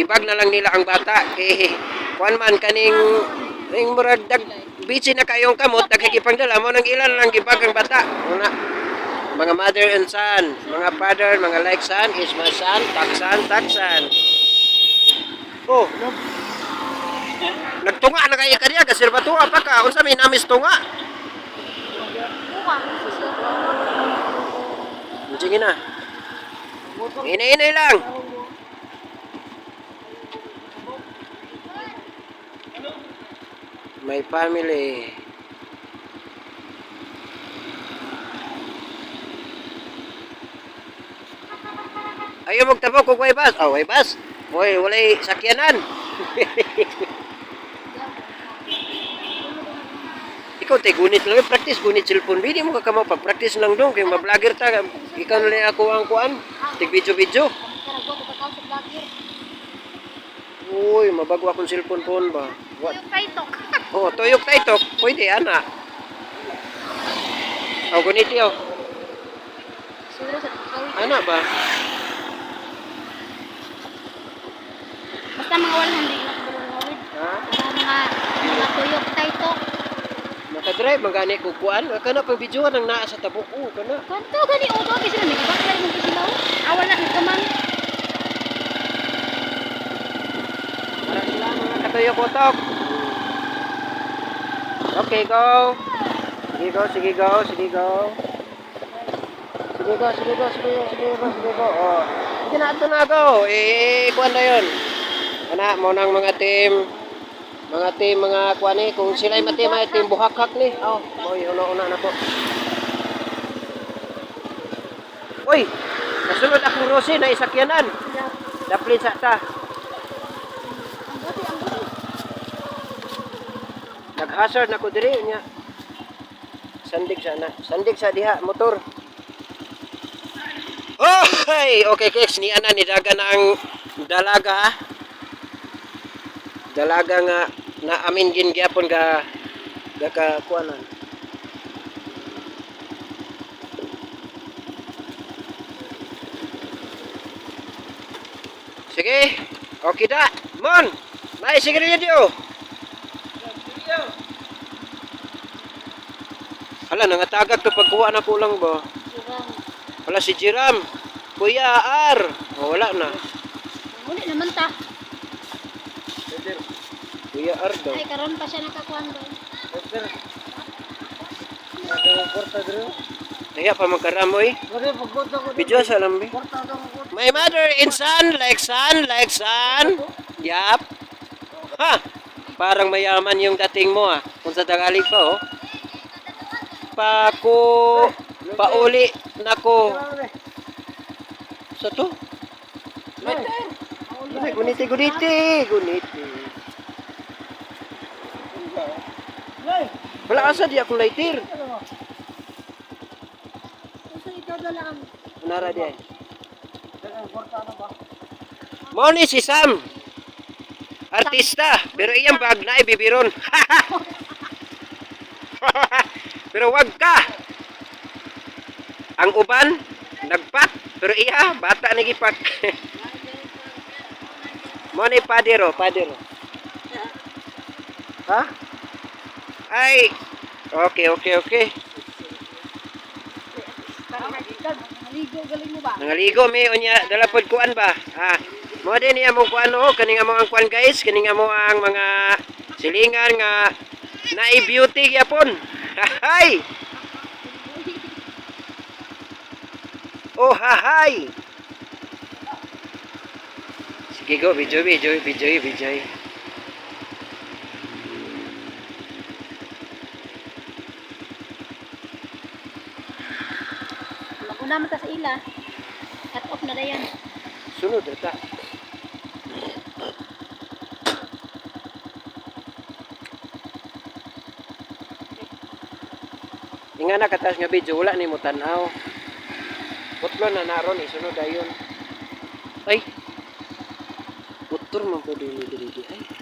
gibag na lang nila ang bata kay kuan man kaning murag busy na kayong kamot nagkikipangdala mo nang ilan lang gibag ang bata una mga mother and son mga father mga like son is my son taksan oh nagtunga na kaya kaniya kasi batua pa ka unsa may namis tunga sige na inay lang my family ayaw magtabok kung way bus oh way bus boy walay sakyanan ikaw tay gunit lang practice gunit cellphone hindi mo ka pag-practice lang dong kay ma-vlogger ta ikaw na lang ako ang kuan tig video uy mabago akong cellphone phone ba Tuyok taytok. oh tuyok taytok pwede ana oh gunit yaw ana ba Basta mga wala hindi na kabulong ha mga tuyok taytok. nakadrive magani ko kuan kana pang videoan ang naa sa tabok kana Kanto gani o ba kasi may ibang kaya mo sila. Awan na nagkaman. para sila mga katuyok utok okay go sige go sige go oh sige na ato na go kuan na yun ana mo nang mga team mga kuan ni kung sila ay team buhakak ni oh boy una na ko oy nasunod akong Rosie na isakyanan daplin sa ta nag-hazard na ko diri nya sandig sa diha motor oh hey okay keks ni ana ni daga na ang dalaga nga na amin gin gyapon ga ka kuanan sige okay da mon may sigarilyo hala nangatagag to pagkuha na ko lang ba wala si Jiram Kuya R oh, wala na Uli naman ta. Kuya R daw Ay karon pa siya nakakuan ba. kaya pa magkaramoy video sa lambi my mother and son like son yap ha parang mayaman yung dating mo kung sa Tagalog pa pauli nako sa to guniti wala asa di akong lighter nara di mo ni si Sam artista pero iyang bag na ibibiron pero wag ka ang uban nagpak pero iya bata nagipak mo ni padero ha ay okay nangaligo mi unya dala pod kuan ba mo din niya mo kuan kaning amo ang kuan guys kaning amo ang mga silingan nga naay beauty gyapon hay oh hay sige go video Maguna man ta sa ila. Cut off na dayan. sunod ata Inga na katas nga video wala ni mo tanaw. Putlo na naron isunod ayon. Ay. Putur man po dili ay.